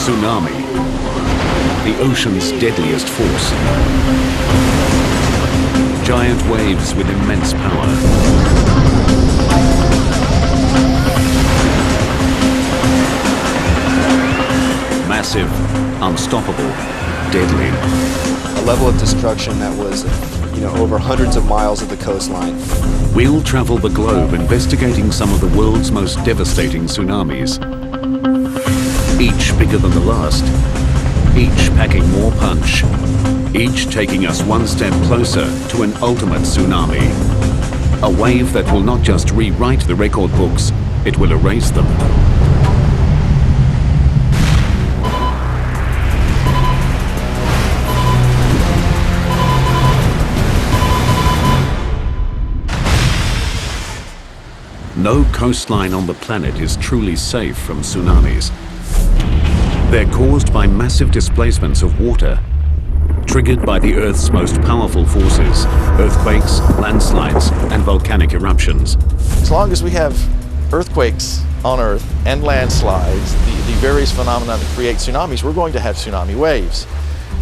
Tsunami, the ocean's deadliest force. Giant waves with immense power. Massive, unstoppable, deadly. A level of destruction that was, over hundreds of miles of the coastline. We'll travel the globe investigating some of the world's most devastating tsunamis. Each bigger than the last, each packing more punch, each taking us one step closer to an ultimate tsunami. A wave that will not just rewrite the record books, it will erase them. No coastline on the planet is truly safe from tsunamis. They're caused by massive displacements of water, triggered by the Earth's most powerful forces, earthquakes, landslides, and volcanic eruptions. As long as we have earthquakes on Earth and landslides, the various phenomena that create tsunamis, we're going to have tsunami waves.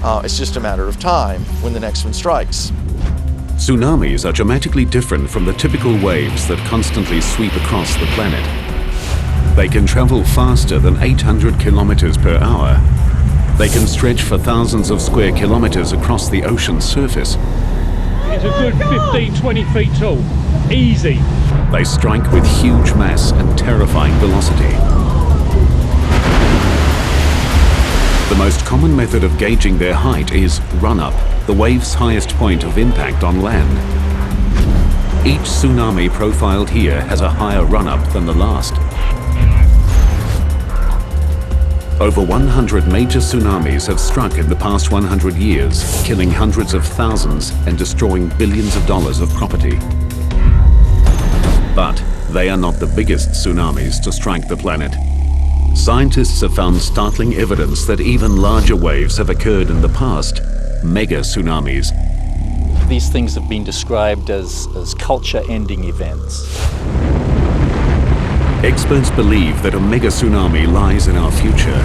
It's just a matter of time when the next one strikes. Tsunamis are dramatically different from the typical waves that constantly sweep across the planet. They can travel faster than 800 kilometers per hour. They can stretch for thousands of square kilometers across the ocean's surface. It's a good 15, 20 feet tall. Easy. They strike with huge mass and terrifying velocity. The most common method of gauging their height is run-up, the wave's highest point of impact on land. Each tsunami profiled here has a higher run-up than the last. Over 100 major tsunamis have struck in the past 100 years, killing hundreds of thousands and destroying billions of dollars of property. But they are not the biggest tsunamis to strike the planet. Scientists have found startling evidence that even larger waves have occurred in the past, mega tsunamis. These things have been described as culture-ending events. Experts believe that a mega tsunami lies in our future.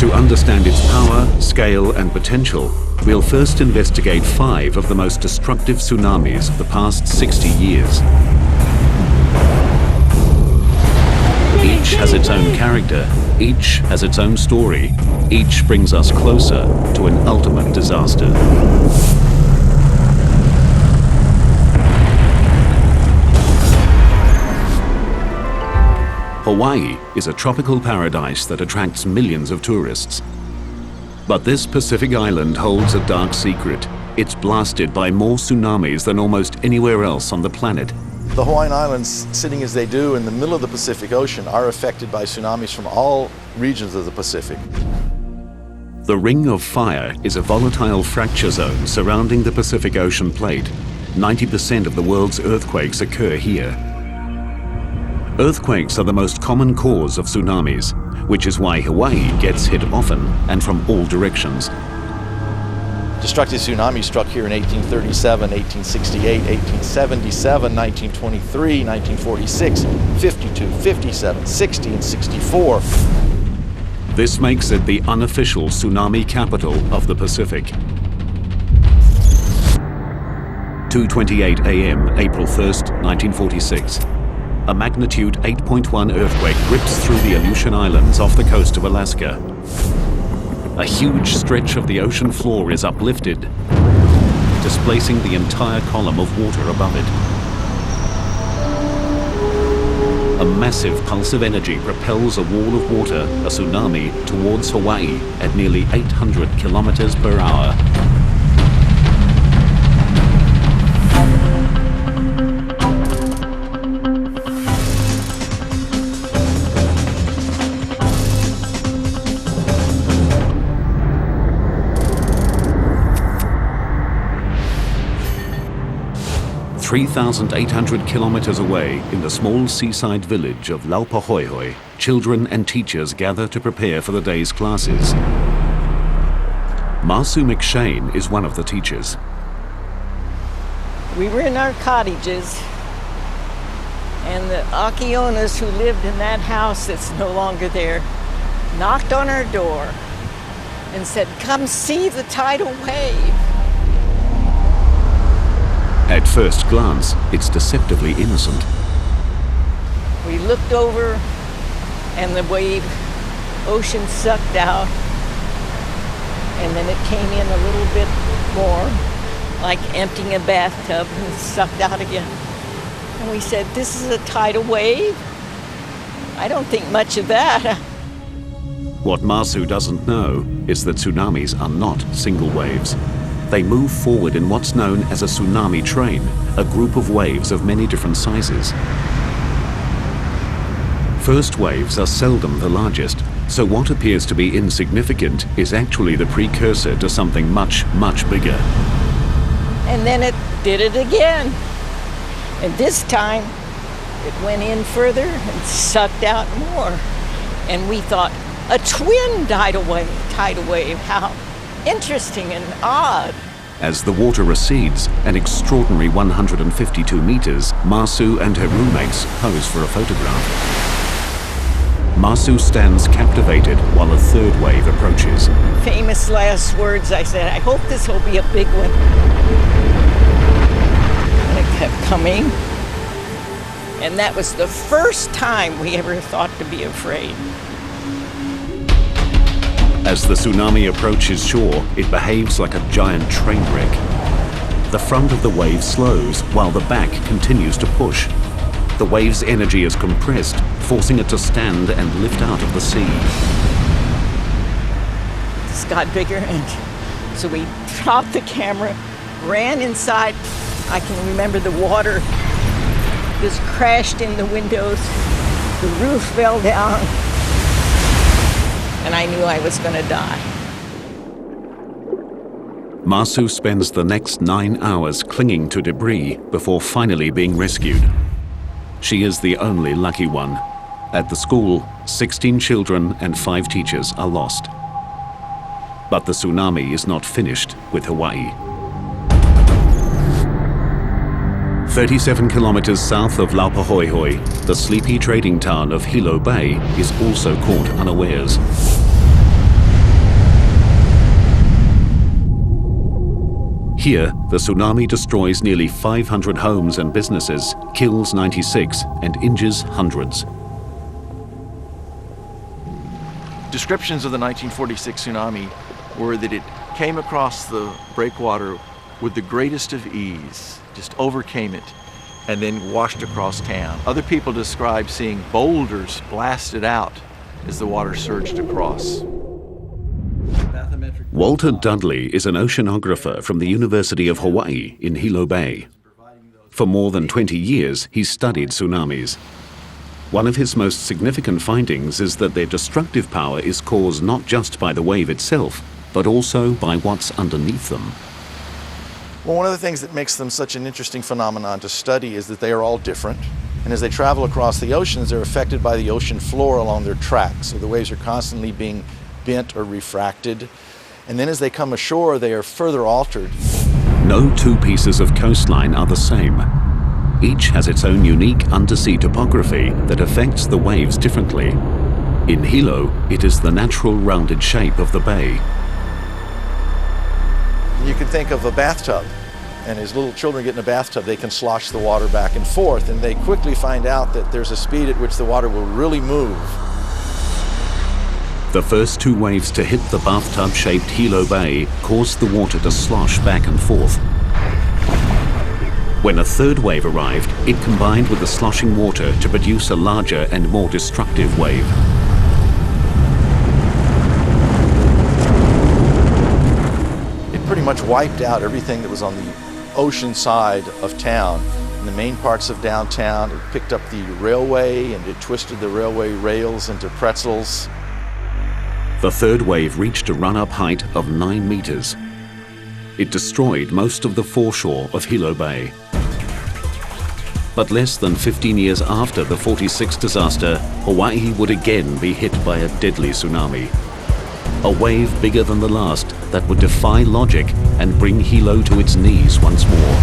To understand its power, scale, and potential, we'll first investigate 5 of the most destructive tsunamis of the past 60 years. Each has its own character, each has its own story, each brings us closer to an ultimate disaster. Hawaii is a tropical paradise that attracts millions of tourists. But this Pacific island holds a dark secret. It's blasted by more tsunamis than almost anywhere else on the planet. The Hawaiian Islands, sitting as they do in the middle of the Pacific Ocean, are affected by tsunamis from all regions of the Pacific. The Ring of Fire is a volatile fracture zone surrounding the Pacific Ocean plate. 90% of the world's earthquakes occur here. Earthquakes are the most common cause of tsunamis, which is why Hawaii gets hit often and from all directions. Destructive tsunamis struck here in 1837, 1868, 1877, 1923, 1946, 52, 57, 60, and 64. This makes it the unofficial tsunami capital of the Pacific. 2:28 a.m., April 1st, 1946. A magnitude 8.1 earthquake rips through the Aleutian Islands off the coast of Alaska. A huge stretch of the ocean floor is uplifted, displacing the entire column of water above it. A massive pulse of energy propels a wall of water, a tsunami, towards Hawaii at nearly 800 kilometers per hour. (3,800 kilometers away in the small seaside village of Laupahoehoe, children and teachers gather to prepare for the day's classes. Marsu McShane is one of the teachers. We were in our cottages, and the Akionas who lived in that house that's no longer there knocked on our door and said, "Come see the tidal wave." At first glance, it's deceptively innocent. We looked over and the ocean sucked out, and then it came in a little bit more, like emptying a bathtub, and sucked out again. And we said, "This is a tidal wave? I don't think much of that." What Masu doesn't know is that tsunamis are not single waves. They move forward in what's known as a tsunami train, a group of waves of many different sizes. First waves are seldom the largest, so what appears to be insignificant is actually the precursor to something much, much bigger. And then it did it again. And this time, it went in further and sucked out more. And we thought, a twin tidal wave, how interesting and odd. As the water recedes, an extraordinary 152 meters, Masu and her roommates pose for a photograph. Masu stands captivated while a third wave approaches. Famous last words, I said, "I hope this will be a big one." And it kept coming. And that was the first time we ever thought to be afraid. As the tsunami approaches shore, it behaves like a giant train wreck. The front of the wave slows while the back continues to push. The wave's energy is compressed, forcing it to stand and lift out of the sea. This got bigger, and so we dropped the camera, ran inside. I can remember the water just crashed in the windows. The roof fell down, and I knew I was going to die. Masu spends the next 9 hours clinging to debris before finally being rescued. She is the only lucky one. At the school, 16 children and 5 teachers are lost. But the tsunami is not finished with Hawaii. 37 kilometers south of Laupahoehoe, the sleepy trading town of Hilo Bay is also caught unawares. Here, the tsunami destroys nearly 500 homes and businesses, kills 96, and injures hundreds. Descriptions of the 1946 tsunami were that it came across the breakwater with the greatest of ease, just overcame it, and then washed across town. Other people describe seeing boulders blasted out as the water surged across. Walter Dudley is an oceanographer from the University of Hawaii in Hilo Bay. For more than 20 years, he's studied tsunamis. One of his most significant findings is that their destructive power is caused not just by the wave itself, but also by what's underneath them. Well, one of the things that makes them such an interesting phenomenon to study is that they are all different. And as they travel across the oceans, they're affected by the ocean floor along their tracks. So the waves are constantly being bent or refracted. And then as they come ashore, they are further altered. No two pieces of coastline are the same. Each has its own unique undersea topography that affects the waves differently. In Hilo, it is the natural rounded shape of the bay. You can think of a bathtub, and as little children get in a bathtub, they can slosh the water back and forth, and they quickly find out that there's a speed at which the water will really move. The first 2 waves to hit the bathtub-shaped Hilo Bay caused the water to slosh back and forth. When a third wave arrived, it combined with the sloshing water to produce a larger and more destructive wave. It pretty much wiped out everything that was on the ocean side of town. In the main parts of downtown, it picked up the railway and it twisted the railway rails into pretzels. The third wave reached a run-up height of 9 meters. It destroyed most of the foreshore of Hilo Bay. But less than 15 years after the 46 disaster, Hawaii would again be hit by a deadly tsunami. A wave bigger than the last that would defy logic and bring Hilo to its knees once more.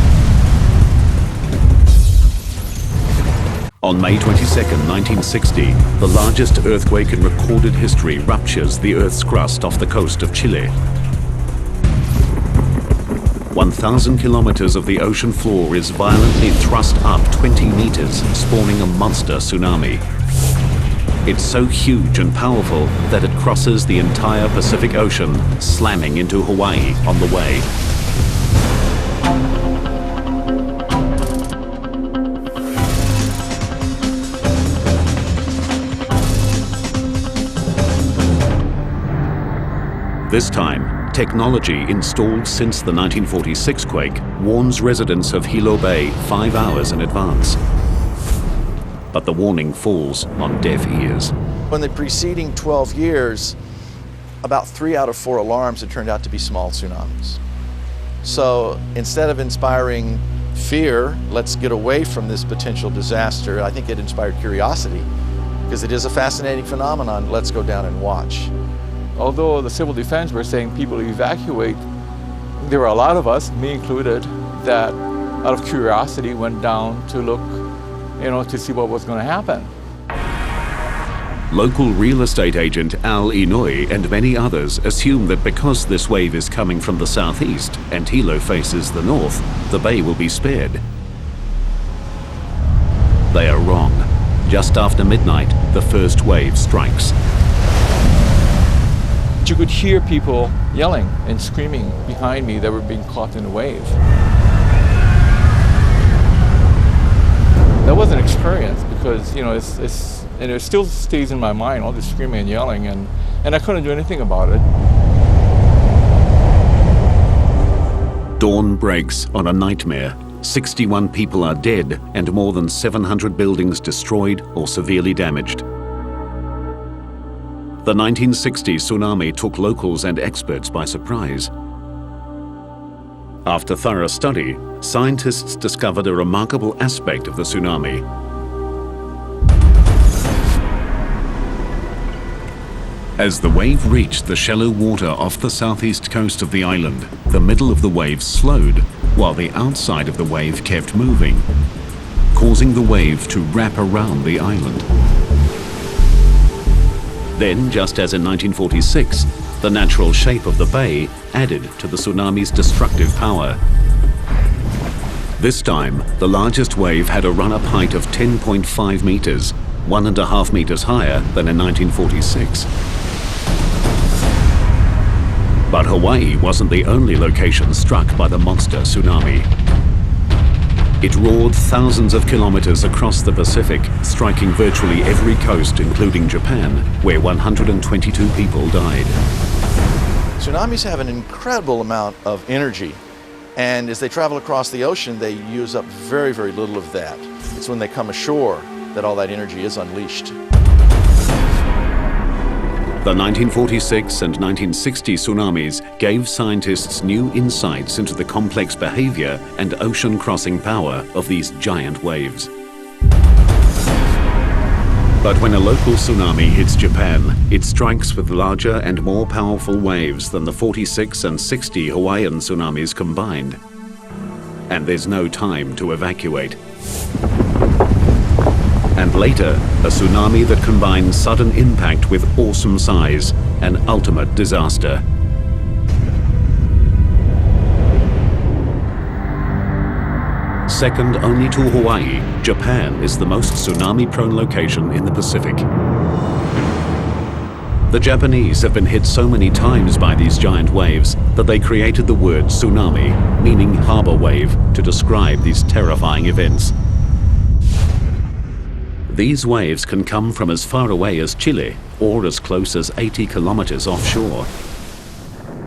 On May 22, 1960, the largest earthquake in recorded history ruptures the Earth's crust off the coast of Chile. 1,000 kilometers of the ocean floor is violently thrust up 20 meters, spawning a monster tsunami. It's so huge and powerful that it crosses the entire Pacific Ocean, slamming into Hawaii on the way. This time, technology installed since the 1946 quake warns residents of Hilo Bay 5 hours in advance. But the warning falls on deaf ears. In the preceding 12 years, about 3 out of 4 alarms had turned out to be small tsunamis. So instead of inspiring fear, let's get away from this potential disaster, I think it inspired curiosity, because it is a fascinating phenomenon. Let's go down and watch. Although the civil defense were saying people evacuate, there were a lot of us, me included, that out of curiosity went down to look, to see what was going to happen. Local real estate agent Al Inouye and many others assume that because this wave is coming from the southeast and Hilo faces the north, the bay will be spared. They are wrong. Just after midnight, the first wave strikes. You could hear people yelling and screaming behind me that were being caught in the wave. That was an experience because, and it still stays in my mind, all the screaming and yelling, and I couldn't do anything about it. Dawn breaks on a nightmare. 61 people are dead and more than 700 buildings destroyed or severely damaged. The 1960 tsunami took locals and experts by surprise. After thorough study, scientists discovered a remarkable aspect of the tsunami. As the wave reached the shallow water off the southeast coast of the island, the middle of the wave slowed, while the outside of the wave kept moving, causing the wave to wrap around the island. Then, just as in 1946, the natural shape of the bay added to the tsunami's destructive power. This time, the largest wave had a run-up height of 10.5 meters, 1.5 meters higher than in 1946. But Hawaii wasn't the only location struck by the monster tsunami. It roared thousands of kilometers across the Pacific, striking virtually every coast, including Japan, where 122 people died. Tsunamis have an incredible amount of energy, and as they travel across the ocean, they use up very, very little of that. It's when they come ashore that all that energy is unleashed. The 1946 and 1960 tsunamis gave scientists new insights into the complex behavior and ocean-crossing power of these giant waves. But when a local tsunami hits Japan, it strikes with larger and more powerful waves than the 46 and 60 Hawaiian tsunamis combined. And there's no time to evacuate. And later, a tsunami that combines sudden impact with awesome size, an ultimate disaster. Second only to Hawaii, Japan is the most tsunami-prone location in the Pacific. The Japanese have been hit so many times by these giant waves that they created the word tsunami, meaning harbor wave, to describe these terrifying events. These waves can come from as far away as Chile or as close as 80 kilometers offshore.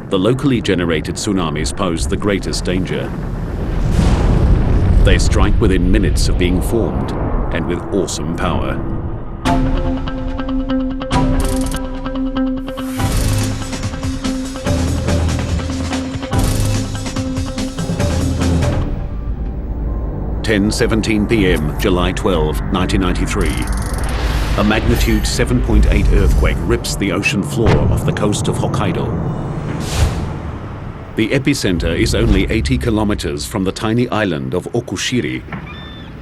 The locally generated tsunamis pose the greatest danger. They strike within minutes of being formed and with awesome power. (10:17 p.m., July 12, 1993). A magnitude 7.8 earthquake rips the ocean floor off the coast of Hokkaido. The epicenter is only 80 kilometers from the tiny island of Okushiri.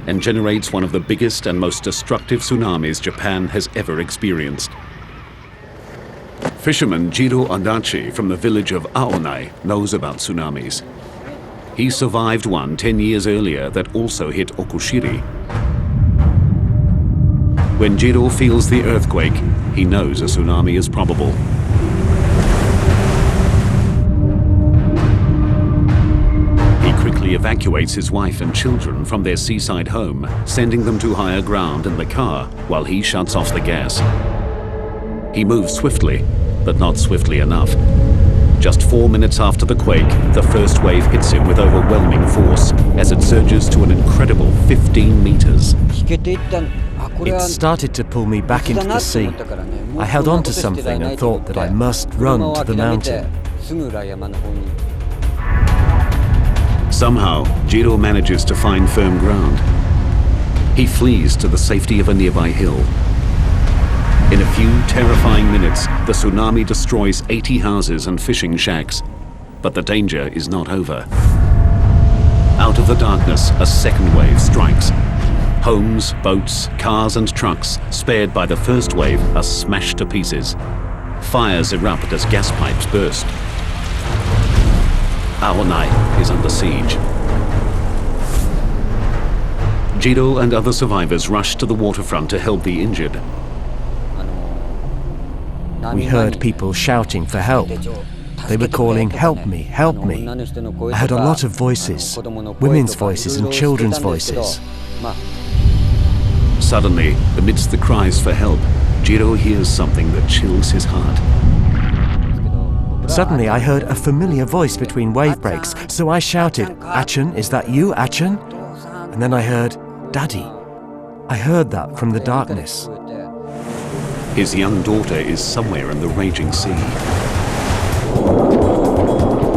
and generates one of the biggest and most destructive tsunamis Japan has ever experienced. Fisherman Jiro Adachi from the village of Aonai knows about tsunamis. He survived one 10 years earlier that also hit Okushiri. When Jiro feels the earthquake, he knows a tsunami is probable. He quickly evacuates his wife and children from their seaside home, sending them to higher ground in the car while he shuts off the gas. He moves swiftly, but not swiftly enough. Just 4 minutes after the quake, the first wave hits him with overwhelming force as it surges to an incredible 15 meters. It started to pull me back into the sea. I held on to something and thought that I must run to the mountain. Somehow, Jiro manages to find firm ground. He flees to the safety of a nearby hill. In a few terrifying minutes, the tsunami destroys 80 houses and fishing shacks. But the danger is not over. Out of the darkness, a second wave strikes. Homes, boats, cars and trucks, spared by the first wave, are smashed to pieces. Fires erupt as gas pipes burst. Aonai is under siege. Jiro and other survivors rush to the waterfront to help the injured. We heard people shouting for help. They were calling, "Help me, help me." I heard a lot of voices, women's voices and children's voices. Suddenly, amidst the cries for help, Jiro hears something that chills his heart. Suddenly I heard a familiar voice between wave breaks, so I shouted, "Achan, is that you, Achan?" And then I heard, "Daddy." I heard that from the darkness. His young daughter is somewhere in the raging sea.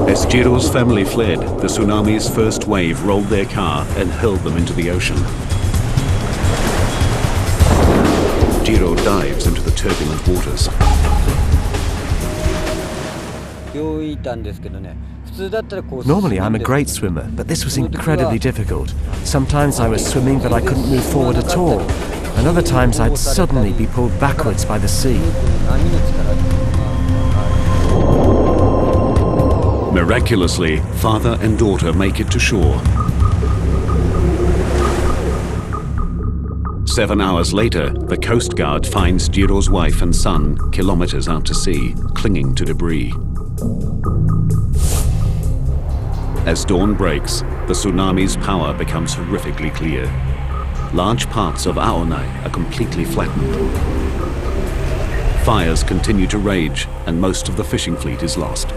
As Jiro's family fled, the tsunami's first wave rolled their car and hurled them into the ocean. Jiro dives into the turbulent waters. Normally I'm a great swimmer, but this was incredibly difficult. Sometimes I was swimming but I couldn't move forward at all, and other times I'd suddenly be pulled backwards by the sea. Miraculously, father and daughter make it to shore. 7 hours later, the Coast Guard finds Jiro's wife and son kilometers out to sea, clinging to debris. As dawn breaks, the tsunami's power becomes horrifically clear. Large parts of Aonai are completely flattened. Fires continue to rage, and most of the fishing fleet is lost.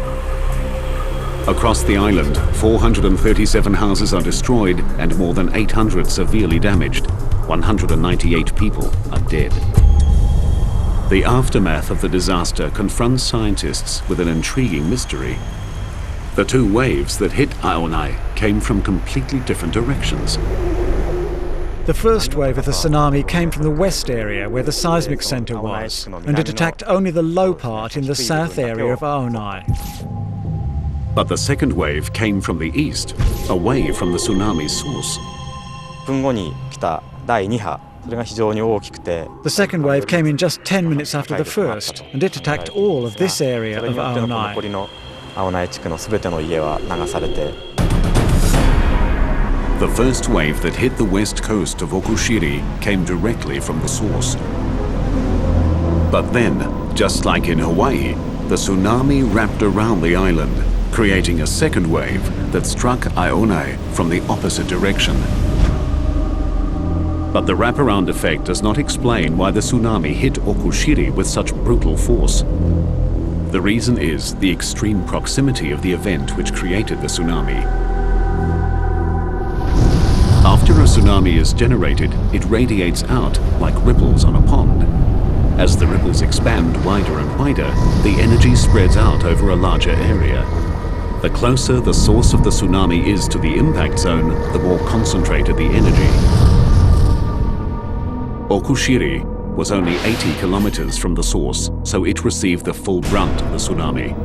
Across the island, 437 houses are destroyed and more than 800 severely damaged. 198 people are dead. The aftermath of the disaster confronts scientists with an intriguing mystery. The two waves that hit Aonai came from completely different directions. The first wave of the tsunami came from the west area where the seismic center was, and it attacked only the low part in the south area of Aonai. But the second wave came from the east, away from the tsunami's source. The second wave came in just 10 minutes after the first, and it attacked all of this area of Aonai. The first wave that hit the west coast of Okushiri came directly from the source. But then, just like in Hawaii, the tsunami wrapped around the island, creating a second wave that struck Aonai from the opposite direction. But the wraparound effect does not explain why the tsunami hit Okushiri with such brutal force. The reason is the extreme proximity of the event which created the tsunami. After a tsunami is generated, it radiates out like ripples on a pond. As the ripples expand wider and wider, the energy spreads out over a larger area. The closer the source of the tsunami is to the impact zone, the more concentrated the energy. Okushiri was only 80 kilometers from the source, so it received the full brunt of the tsunami.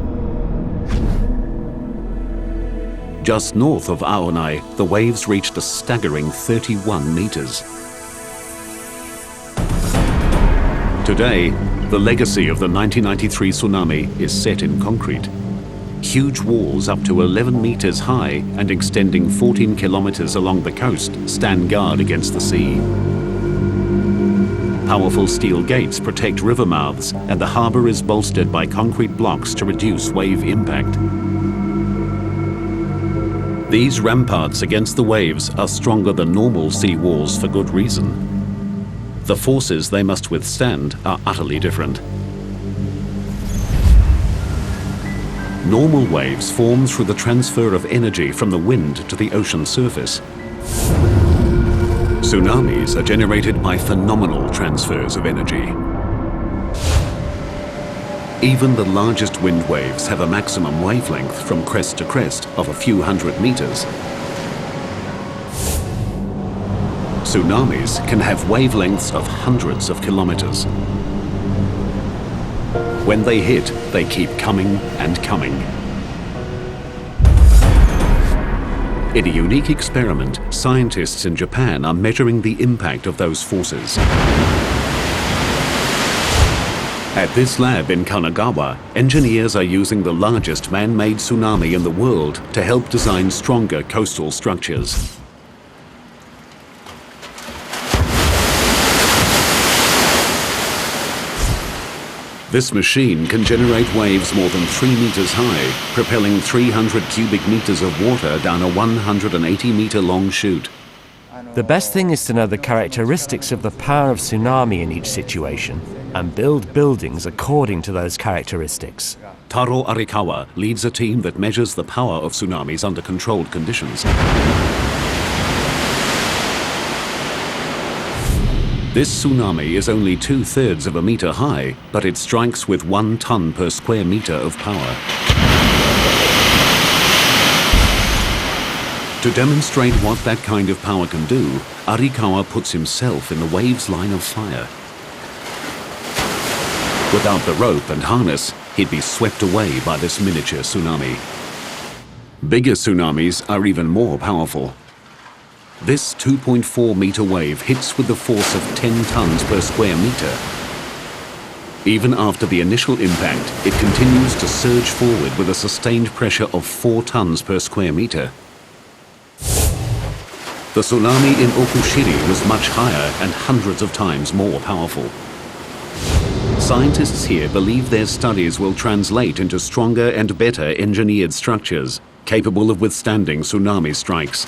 Just north of Aonai, the waves reached a staggering 31 meters. Today, the legacy of the 1993 tsunami is set in concrete. Huge walls up to 11 meters high and extending 14 kilometers along the coast stand guard against the sea. Powerful steel gates protect river mouths, and the harbor is bolstered by concrete blocks to reduce wave impact. These ramparts against the waves are stronger than normal sea walls for good reason. The forces they must withstand are utterly different. Normal waves form through the transfer of energy from the wind to the ocean surface. Tsunamis are generated by phenomenal transfers of energy. Even the largest wind waves have a maximum wavelength from crest to crest of a few hundred meters. Tsunamis can have wavelengths of hundreds of kilometers. When they hit, they keep coming and coming. In a unique experiment, scientists in Japan are measuring the impact of those forces. At this lab in Kanagawa, engineers are using the largest man-made tsunami in the world to help design stronger coastal structures. This machine can generate waves more than 3 meters high, propelling 300 cubic meters of water down a 180-meter long chute. The best thing is to know the characteristics of the power of tsunami in each situation and build buildings according to those characteristics. Taro Arikawa leads a team that measures the power of tsunamis under controlled conditions. This tsunami is only 2/3 of a meter high, but it strikes with 1 ton per square meter of power. To demonstrate what that kind of power can do, Arikawa puts himself in the wave's line of fire. Without the rope and harness, he'd be swept away by this miniature tsunami. Bigger tsunamis are even more powerful. This 2.4-meter wave hits with the force of 10 tons per square meter. Even after the initial impact, it continues to surge forward with a sustained pressure of 4 tons per square meter. The tsunami in Okushiri was much higher and hundreds of times more powerful. Scientists here believe their studies will translate into stronger and better engineered structures, capable of withstanding tsunami strikes.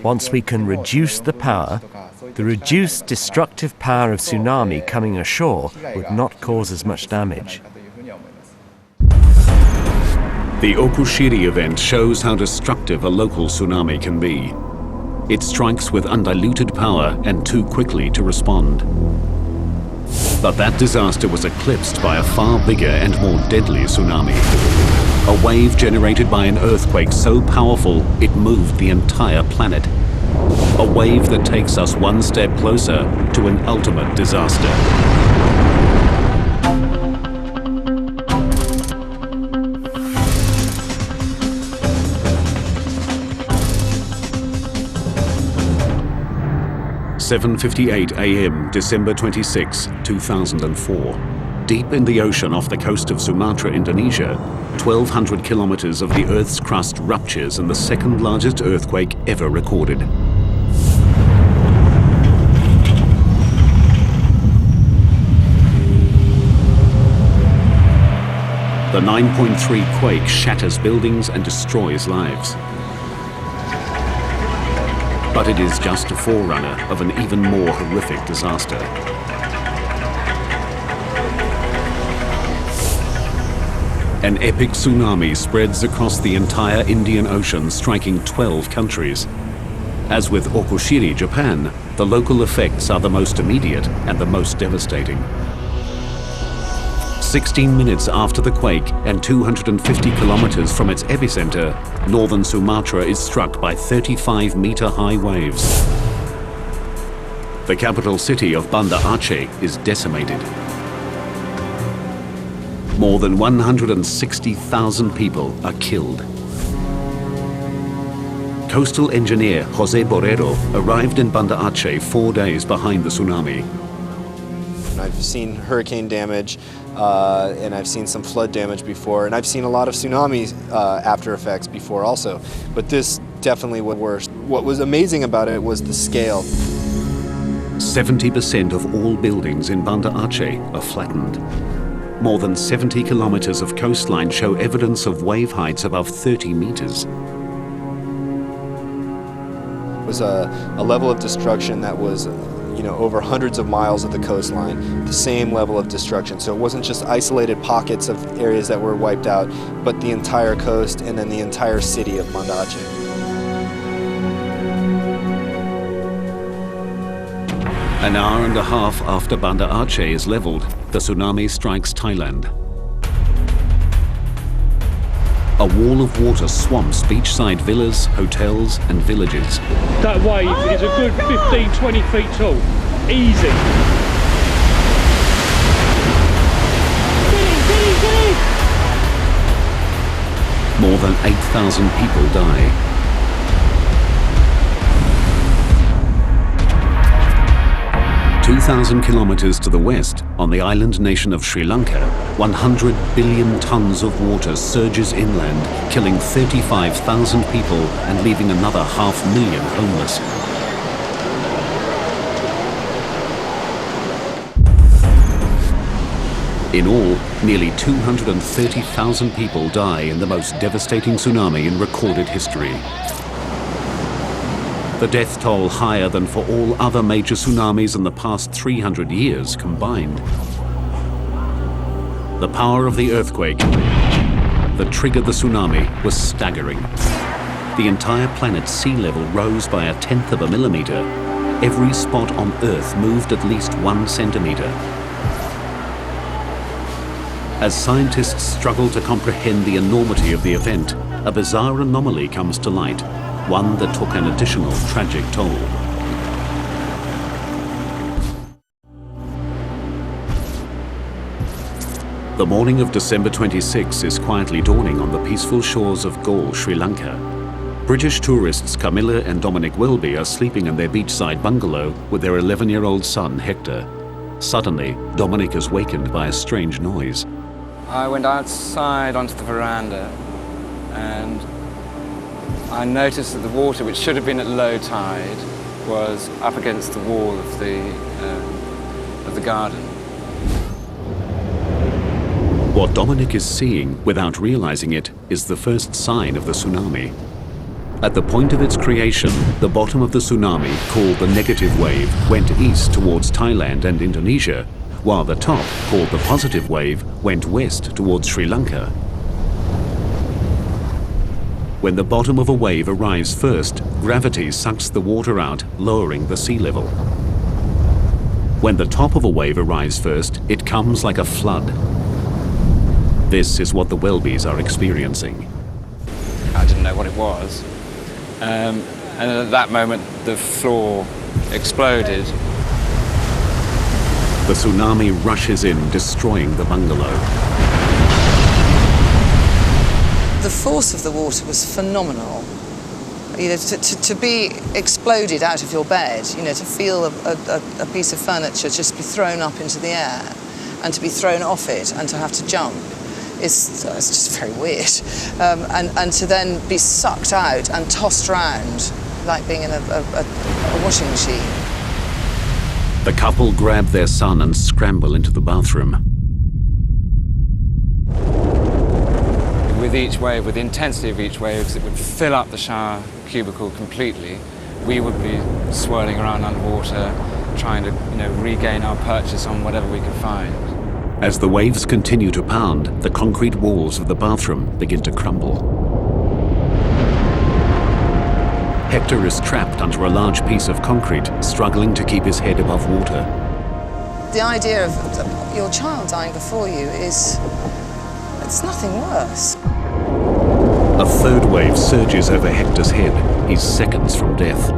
Once we can reduce the power, the reduced destructive power of tsunami coming ashore would not cause as much damage. The Okushiri event shows how destructive a local tsunami can be. It strikes with undiluted power and too quickly to respond. But that disaster was eclipsed by a far bigger and more deadly tsunami. A wave generated by an earthquake so powerful it moved the entire planet. A wave that takes us one step closer to an ultimate disaster. (7:58 a.m. December 26, 2004). Deep in the ocean off the coast of Sumatra, Indonesia, 1,200 kilometers of the Earth's crust ruptures in the second largest earthquake ever recorded. The 9.3 quake shatters buildings and destroys lives. But it is just a forerunner of an even more horrific disaster. An epic tsunami spreads across the entire Indian Ocean, striking 12 countries. As with Okushiri, Japan, the local effects are the most immediate and the most devastating. 16 minutes after the quake and 250 kilometers from its epicenter, northern Sumatra is struck by 35-meter-high waves. The capital city of Banda Aceh is decimated. More than 160,000 people are killed. Coastal engineer Jose Borrero arrived in Banda Aceh 4 days behind the tsunami. I've seen hurricane damage, and I've seen some flood damage before, and I've seen a lot of tsunami after effects before also. But this definitely was worse. What was amazing about it was the scale. 70% of all buildings in Banda Aceh are flattened. More than 70 kilometers of coastline show evidence of wave heights above 30 meters. It was a level of destruction that was, over hundreds of miles of the coastline, the same level of destruction. So it wasn't just isolated pockets of areas that were wiped out, but the entire coast and then the entire city of Banda Aceh. An hour and a half after Banda Aceh is leveled, the tsunami strikes Thailand. A wall of water swamps beachside villas, hotels and villages. That wave is a good 15, 20 feet tall. Easy. More than 8,000 people die. 2,000 kilometers to the west, on the island nation of Sri Lanka, 100 billion tons of water surges inland, killing 35,000 people and leaving another 500,000 homeless. In all, nearly 230,000 people die in the most devastating tsunami in recorded history. The death toll higher than for all other major tsunamis in the past 300 years combined. The power of the earthquake that triggered the tsunami was staggering. The entire planet's sea level rose by 1/10 of a millimeter. Every spot on Earth moved at least 1 centimeter. As scientists struggle to comprehend the enormity of the event, a bizarre anomaly comes to light. One that took an additional tragic toll. The morning of December 26 is quietly dawning on the peaceful shores of Galle, Sri Lanka. British tourists Camilla and Dominic Welby are sleeping in their beachside bungalow with their 11-year-old son, Hector. Suddenly, Dominic is wakened by a strange noise. I went outside onto the veranda and I noticed that the water, which should have been at low tide, was up against the wall of the garden. What Dominic is seeing, without realizing it, is the first sign of the tsunami. At the point of its creation, the bottom of the tsunami, called the negative wave, went east towards Thailand and Indonesia, while the top, called the positive wave, went west towards Sri Lanka. When the bottom of a wave arrives first, gravity sucks the water out, lowering the sea level. When the top of a wave arrives first, it comes like a flood. This is what the Welbys are experiencing. I didn't know what it was. And at that moment, the floor exploded. The tsunami rushes in, destroying the bungalow. The force of the water was phenomenal. To be exploded out of your bed, to feel a piece of furniture just be thrown up into the air and to be thrown off it and to have to jump, it's just very weird. And to then be sucked out and tossed around like being in a washing machine. The couple grab their son and scramble into the bathroom. With each wave, with the intensity of each wave, because it would fill up the shower cubicle completely, we would be swirling around underwater, trying to, regain our purchase on whatever we could find. As the waves continue to pound, the concrete walls of the bathroom begin to crumble. Hector is trapped under a large piece of concrete, struggling to keep his head above water. The idea of your child dying before you it's nothing worse. A third wave surges over Hector's head. He's seconds from death.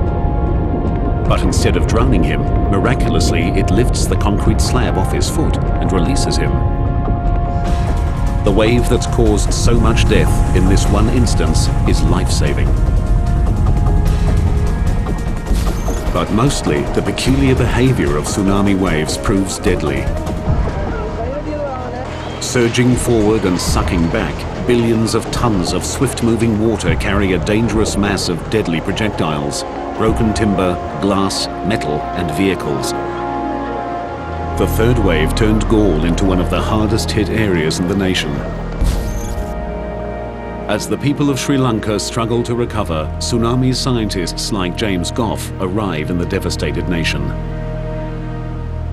But instead of drowning him, miraculously it lifts the concrete slab off his foot and releases him. The wave that's caused so much death in this one instance is life-saving. But mostly, the peculiar behavior of tsunami waves proves deadly. Surging forward and sucking back, billions of tons of swift-moving water carry a dangerous mass of deadly projectiles, broken timber, glass, metal, and vehicles. The third wave turned Galle into one of the hardest-hit areas in the nation. As the people of Sri Lanka struggle to recover, tsunami scientists like James Goff arrive in the devastated nation.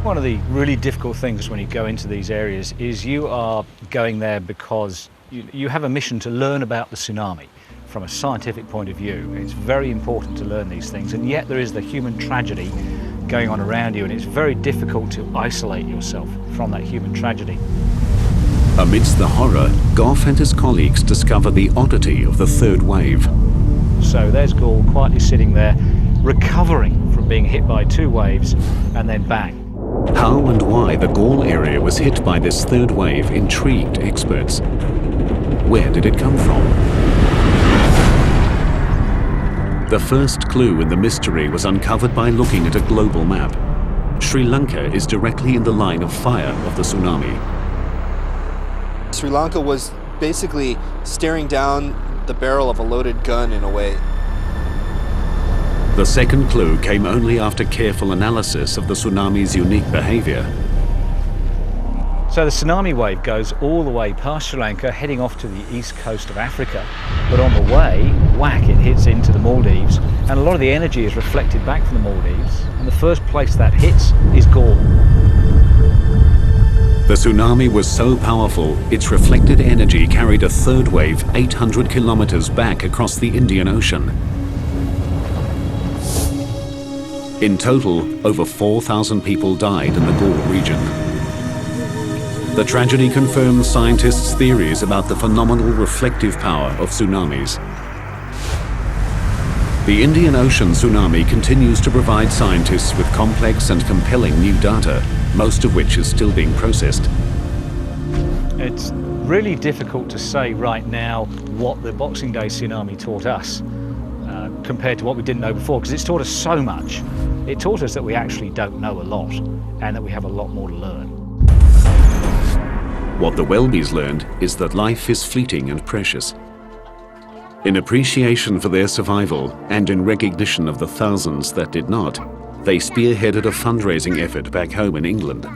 One of the really difficult things when you go into these areas is you are going there because you have a mission to learn about the tsunami from a scientific point of view. It's very important to learn these things, and yet there is the human tragedy going on around you, and it's very difficult to isolate yourself from that human tragedy. Amidst the horror, Goff and his colleagues discover the oddity of the third wave. So there's Galle quietly sitting there, recovering from being hit by two waves, and then bang. How and why the Galle area was hit by this third wave intrigued experts. Where did it come from? The first clue in the mystery was uncovered by looking at a global map. Sri Lanka is directly in the line of fire of the tsunami. Sri Lanka was basically staring down the barrel of a loaded gun in a way. The second clue came only after careful analysis of the tsunami's unique behavior. So the tsunami wave goes all the way past Sri Lanka, heading off to the east coast of Africa. But on the way, whack, it hits into the Maldives, and a lot of the energy is reflected back from the Maldives, and the first place that hits is Galle. The tsunami was so powerful, its reflected energy carried a third wave 800 kilometers back across the Indian Ocean. In total, over 4,000 people died in the Galle region. The tragedy confirms scientists' theories about the phenomenal reflective power of tsunamis. The Indian Ocean tsunami continues to provide scientists with complex and compelling new data, most of which is still being processed. It's really difficult to say right now what the Boxing Day tsunami taught us compared to what we didn't know before, because it's taught us so much. It taught us that we actually don't know a lot and that we have a lot more to learn. What the Welbys learned is that life is fleeting and precious. In appreciation for their survival and in recognition of the thousands that did not, they spearheaded a fundraising effort back home in England.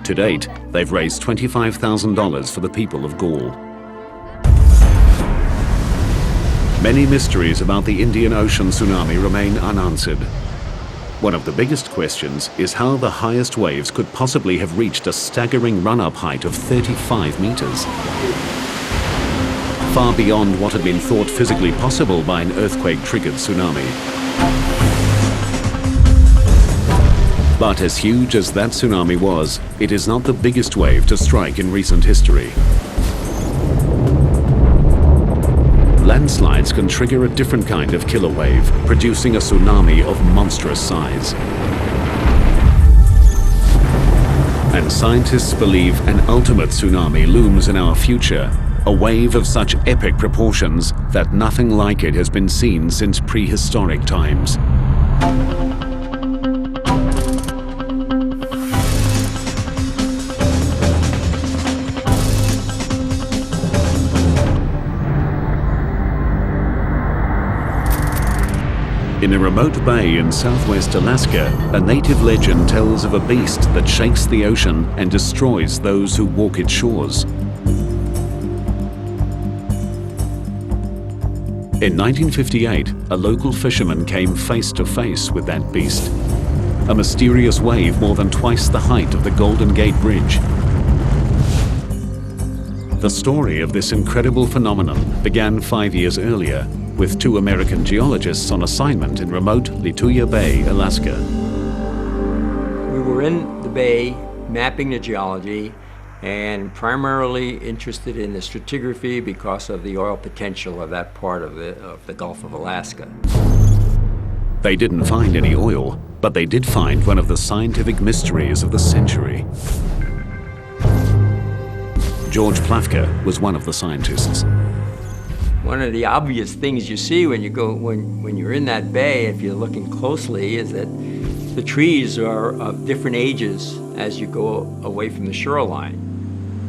To date, they've raised $25,000 for the people of Galle. Many mysteries about the Indian Ocean tsunami remain unanswered. One of the biggest questions is how the highest waves could possibly have reached a staggering run-up height of 35 meters. Far beyond what had been thought physically possible by an earthquake-triggered tsunami. But as huge as that tsunami was, it is not the biggest wave to strike in recent history. Landslides can trigger a different kind of killer wave, producing a tsunami of monstrous size. And scientists believe an ultimate tsunami looms in our future, a wave of such epic proportions that nothing like it has been seen since prehistoric times. In a remote bay in southwest Alaska, a native legend tells of a beast that shakes the ocean and destroys those who walk its shores. In 1958, a local fisherman came face to face with that beast, a mysterious wave more than twice the height of the Golden Gate Bridge. The story of this incredible phenomenon began 5 years earlier, with two American geologists on assignment in remote Lituya Bay, Alaska. We were in the bay mapping the geology and primarily interested in the stratigraphy because of the oil potential of that part of the Gulf of Alaska. They didn't find any oil, but they did find one of the scientific mysteries of the century. George Plafka was one of the scientists. One of the obvious things you see when you're in that bay, if you're looking closely, is that the trees are of different ages as you go away from the shoreline.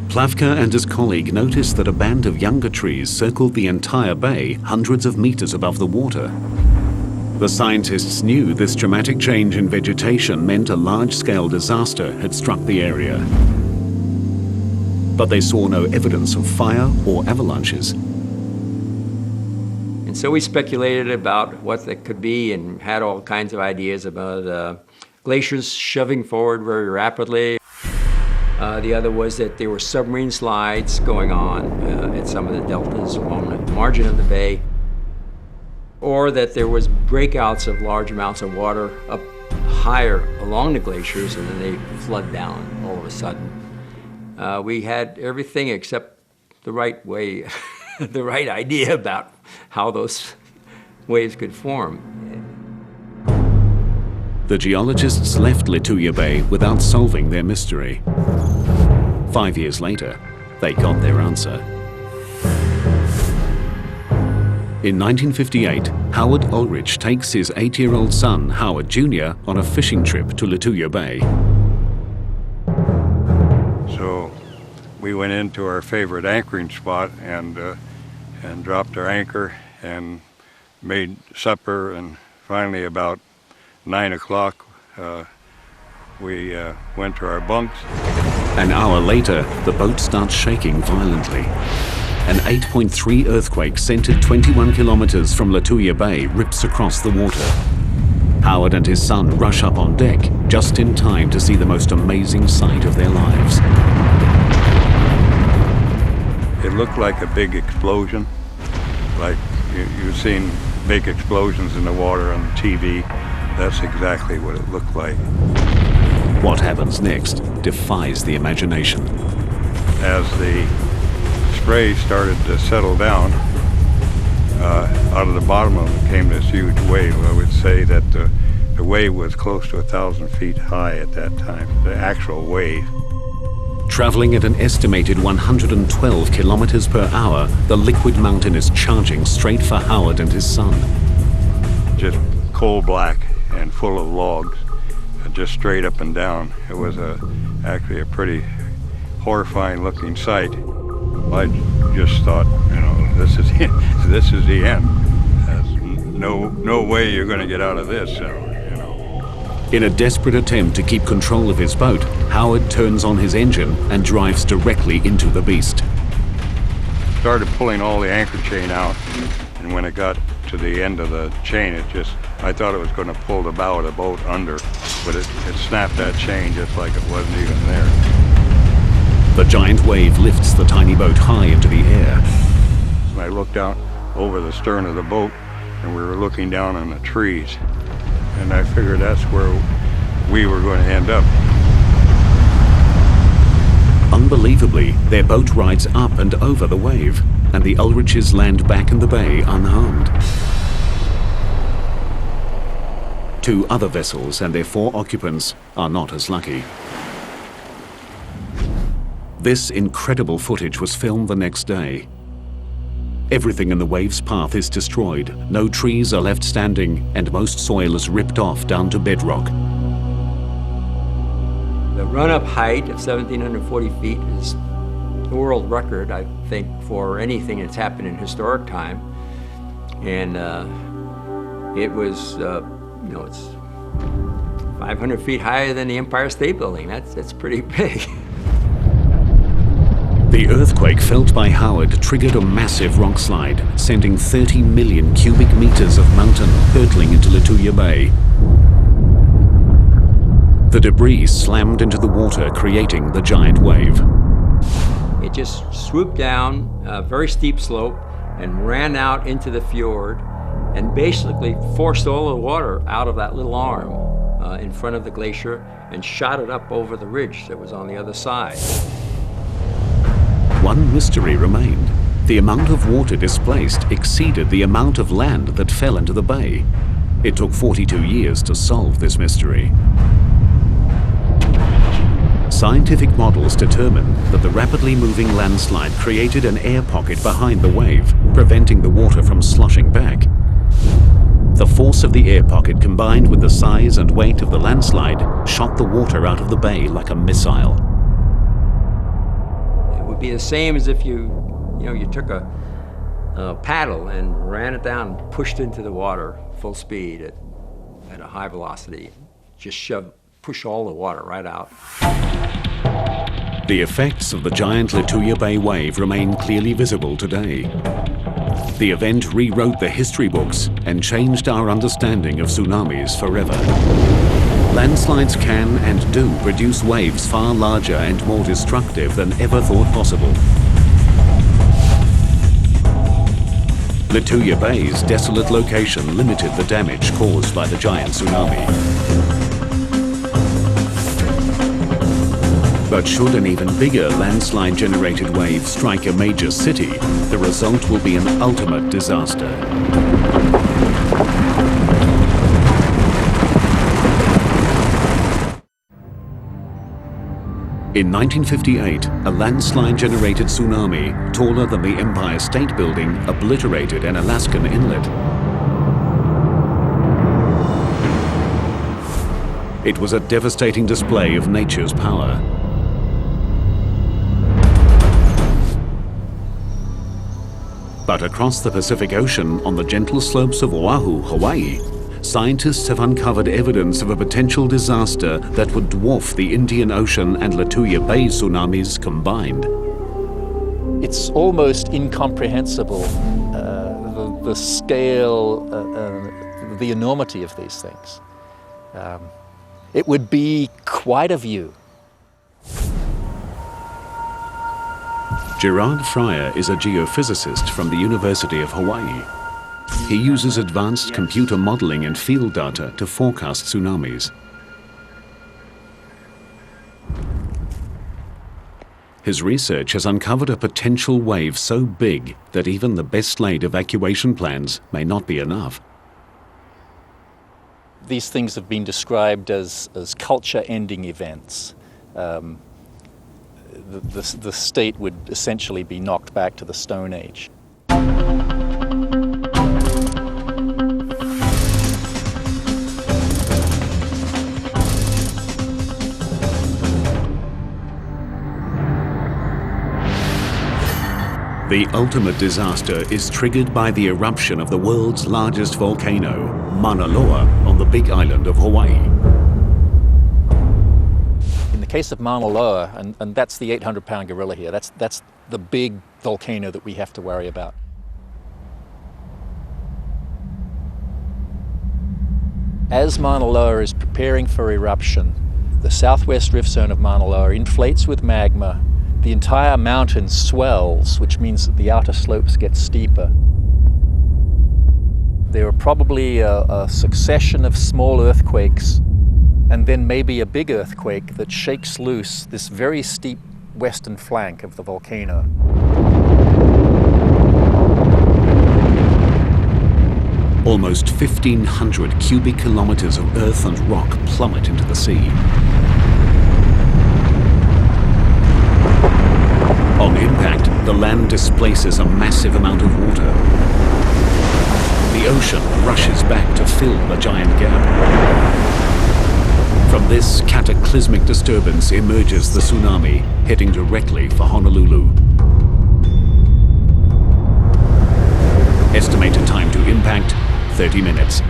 Plafka and his colleague noticed that a band of younger trees circled the entire bay hundreds of meters above the water. The scientists knew this dramatic change in vegetation meant a large-scale disaster had struck the area. But they saw no evidence of fire or avalanches. And so we speculated about what that could be and had all kinds of ideas about glaciers shoving forward very rapidly. The other was that there were submarine slides going on at some of the deltas along the margin of the bay, or that there was breakouts of large amounts of water up higher along the glaciers and then they flood down all of a sudden. We had everything except the right way, the right idea about how those waves could form. The geologists left Lituya Bay without solving their mystery. 5 years later, they got their answer. In 1958, Howard Ulrich takes his 8-year-old son, Howard Jr., on a fishing trip to Lituya Bay. So we went into our favorite anchoring spot and dropped our anchor and made supper, and finally about 9 o'clock we went to our bunks. An hour later, the boat starts shaking violently. An 8.3 earthquake centered 21 kilometers from Lituya Bay rips across the water. Howard and his son rush up on deck just in time to see the most amazing sight of their lives. It looked like a big explosion, like you've seen big explosions in the water on TV. That's exactly what it looked like. What happens next defies the imagination. As the spray started to settle down, out of the bottom of it came this huge wave. I would say that the wave was close to 1,000 feet high at that time, the actual wave. Traveling at an estimated 112 kilometers per hour, the liquid mountain is charging straight for Howard and his son. Just coal black and full of logs, just straight up and down. It was actually a pretty horrifying looking sight. I just thought, this is the end. There's no way you're going to get out of this. In a desperate attempt to keep control of his boat, Howard turns on his engine and drives directly into the beast. Started pulling all the anchor chain out, and when it got to the end of the chain, I thought it was going to pull the bow of the boat under, but it snapped that chain just like it wasn't even there. The giant wave lifts the tiny boat high into the air. And I looked out over the stern of the boat, and we were looking down on the trees. And I figured that's where we were going to end up. Unbelievably, their boat rides up and over the wave, and the Ulriches land back in the bay unharmed. 2 other vessels and their 4 occupants are not as lucky. This incredible footage was filmed the next day. Everything in the wave's path is destroyed, no trees are left standing, and most soil is ripped off down to bedrock. The run-up height of 1,740 feet is the world record, I think, for anything that's happened in historic time. And it was, it's 500 feet higher than the Empire State Building. That's pretty big. The earthquake felt by Howard triggered a massive rock slide, sending 30 million cubic meters of mountain hurtling into Lituya Bay. The debris slammed into the water, creating the giant wave. It just swooped down a very steep slope and ran out into the fjord and basically forced all the water out of that little arm in front of the glacier and shot it up over the ridge that was on the other side. One mystery remained. The amount of water displaced exceeded the amount of land that fell into the bay. It took 42 years to solve this mystery. Scientific models determine that the rapidly moving landslide created an air pocket behind the wave, preventing the water from sloshing back. The force of the air pocket combined with the size and weight of the landslide shot the water out of the bay like a missile. It would be the same as if you took a paddle and ran it down, pushed into the water full speed at a high velocity, just push all the water right out. The effects of the giant Lituya Bay wave remain clearly visible today. The event rewrote the history books and changed our understanding of tsunamis forever. Landslides can and do produce waves far larger and more destructive than ever thought possible. Lituya Bay's desolate location limited the damage caused by the giant tsunami. But should an even bigger landslide-generated wave strike a major city, the result will be an ultimate disaster. In 1958, a landslide-generated tsunami, taller than the Empire State Building, obliterated an Alaskan inlet. It was a devastating display of nature's power. But across the Pacific Ocean, on the gentle slopes of Oahu, Hawaii, scientists have uncovered evidence of a potential disaster that would dwarf the Indian Ocean and Lituya Bay tsunamis combined. It's almost incomprehensible, the scale, the enormity of these things. It would be quite a view. Gerard Fryer is a geophysicist from the University of Hawaii. He uses advanced computer modeling and field data to forecast tsunamis. His research has uncovered a potential wave so big that even the best laid evacuation plans may not be enough. These things have been described as culture-ending events. The state would essentially be knocked back to the Stone Age. The ultimate disaster is triggered by the eruption of the world's largest volcano, Mauna Loa, on the Big Island of Hawaii. In the case of Mauna Loa, and that's the 800-pound gorilla here, that's the big volcano that we have to worry about. As Mauna Loa is preparing for eruption, the southwest rift zone of Mauna Loa inflates with magma. The entire mountain swells, which means that the outer slopes get steeper. There are probably a succession of small earthquakes, and then maybe a big earthquake that shakes loose this very steep western flank of the volcano. Almost 1,500 cubic kilometers of earth and rock plummet into the sea. On impact, the land displaces a massive amount of water. The ocean rushes back to fill the giant gap. From this cataclysmic disturbance emerges the tsunami, heading directly for Honolulu. Estimated time to impact, 30 minutes.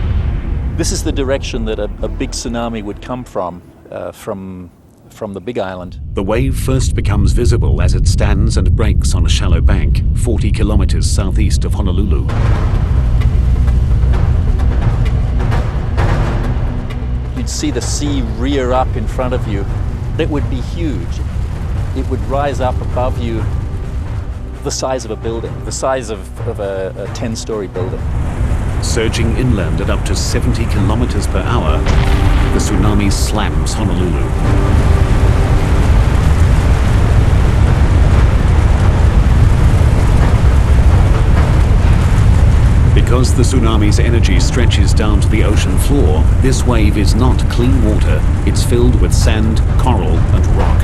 This is the direction that a big tsunami would come from the Big Island. The wave first becomes visible as it stands and breaks on a shallow bank, 40 kilometers southeast of Honolulu. You'd see the sea rear up in front of you. It would be huge. It would rise up above you the size of a building, the size of a 10-story building. Surging inland at up to 70 kilometers per hour, the tsunami slams Honolulu. Because the tsunami's energy stretches down to the ocean floor, this wave is not clean water, it's filled with sand, coral, and rock.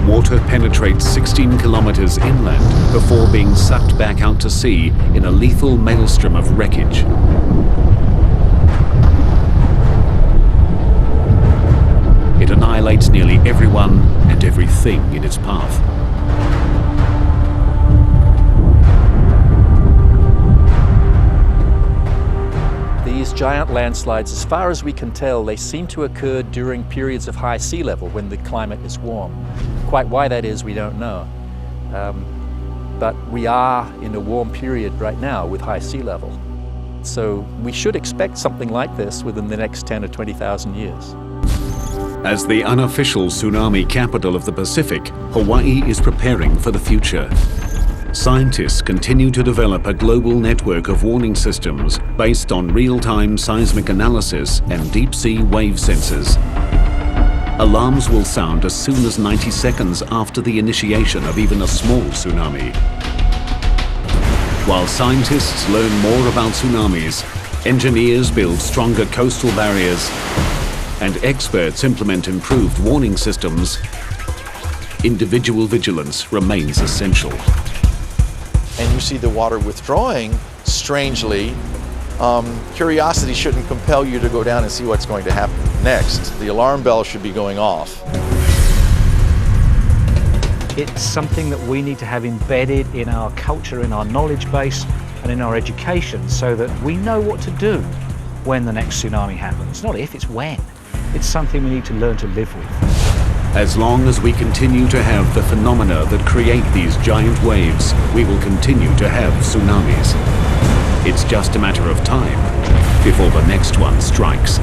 water penetrates 16 kilometers inland before being sucked back out to sea in a lethal maelstrom of wreckage. It annihilates nearly everyone and everything in its path. These giant landslides, as far as we can tell, they seem to occur during periods of high sea level when the climate is warm. Quite why that is, we don't know. But we are in a warm period right now with high sea level. So we should expect something like this within the next 10 or 20,000 years. As the unofficial tsunami capital of the Pacific, Hawaii is preparing for the future. Scientists continue to develop a global network of warning systems based on real-time seismic analysis and deep-sea wave sensors. Alarms will sound as soon as 90 seconds after the initiation of even a small tsunami. While scientists learn more about tsunamis, engineers build stronger coastal barriers, and experts implement improved warning systems, individual vigilance remains essential. And you see the water withdrawing, strangely, curiosity shouldn't compel you to go down and see what's going to happen next. The alarm bell should be going off. It's something that we need to have embedded in our culture, in our knowledge base, and in our education so that we know what to do when the next tsunami happens. Not if, it's when. It's something we need to learn to live with. As long as we continue to have the phenomena that create these giant waves, we will continue to have tsunamis. It's just a matter of time before the next one strikes.